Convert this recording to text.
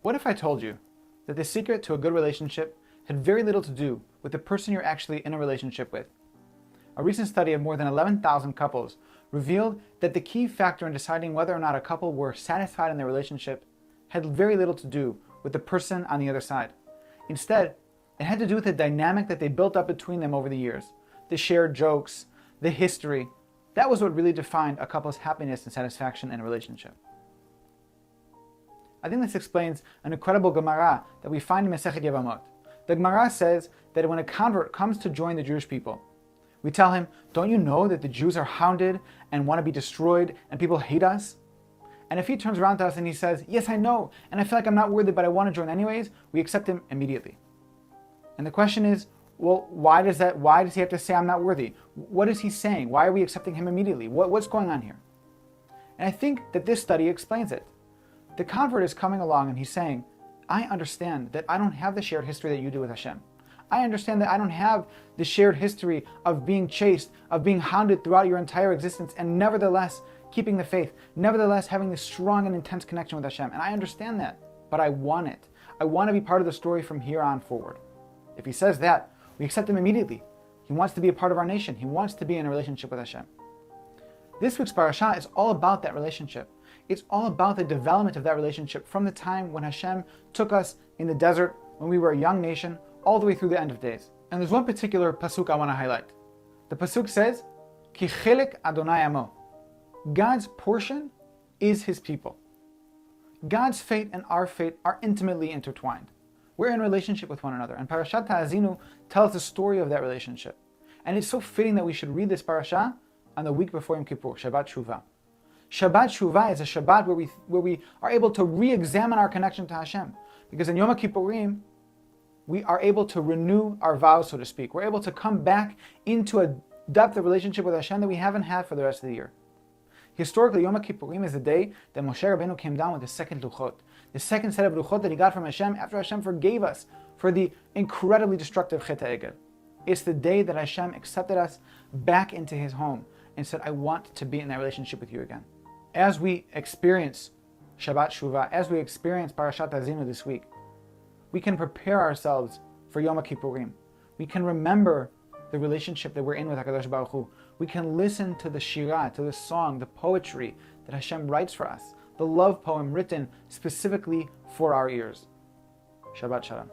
What if I told you that the secret to a good relationship had very little to do with the person you're actually in a relationship with? A recent study of more than 11,000 couples revealed that the key factor in deciding whether or not a couple were satisfied in their relationship had very little to do with the person on the other side. Instead, it had to do with the dynamic that they built up between them over the years, the shared jokes, the history. That was what really defined a couple's happiness and satisfaction in a relationship. I think this explains an incredible Gemara that we find in Masechet Yevamot. The Gemara says that when a convert comes to join the Jewish people, we tell him, don't you know that the Jews are hounded and want to be destroyed and people hate us? And if he turns around to us and he says, yes, I know, and I feel like I'm not worthy, but I want to join anyways, we accept him immediately. And the question is, well, why does he have to say I'm not worthy? What is he saying? Why are we accepting him immediately? What's going on here? And I think that this study explains it. The convert is coming along and he's saying, I understand that I don't have the shared history that you do with Hashem. I understand that I don't have the shared history of being chased, of being hounded throughout your entire existence, and nevertheless keeping the faith, nevertheless having this strong and intense connection with Hashem. And I understand that, but I want it. I want to be part of the story from here on forward. If he says that, we accept him immediately. He wants to be a part of our nation. He wants to be in a relationship with Hashem. This week's parasha is all about that relationship. It's all about the development of that relationship from the time when Hashem took us in the desert, when we were a young nation, all the way through the end of days. And there's one particular pasuk I want to highlight. The pasuk says, Ki chelek Adonai amo. God's portion is his people. God's fate and our fate are intimately intertwined. We're in relationship with one another. And Parashat Haazinu tells the story of that relationship. And it's so fitting that we should read this parasha on the week before Yom Kippur, Shabbat Shuvah. Shabbat Shuvah is a Shabbat where we are able to re-examine our connection to Hashem. Because in Yom Kippurim, we are able to renew our vows, so to speak. We're able to come back into a depth of relationship with Hashem that we haven't had for the rest of the year. Historically, Yom Kippurim is the day that Moshe Rabbeinu came down with the second luchot, the second set of luchot that he got from Hashem after Hashem forgave us for the incredibly destructive Chet HaEgel. It's the day that Hashem accepted us back into his home and said, I want to be in that relationship with you again. As we experience Shabbat Shuvah, as we experience Parashat Haazinu this week, we can prepare ourselves for Yom Kippurim. We can remember the relationship that we're in with HaKadosh Baruch Hu. We can listen to the shirah, to the song, the poetry that Hashem writes for us, the love poem written specifically for our ears. Shabbat Shalom.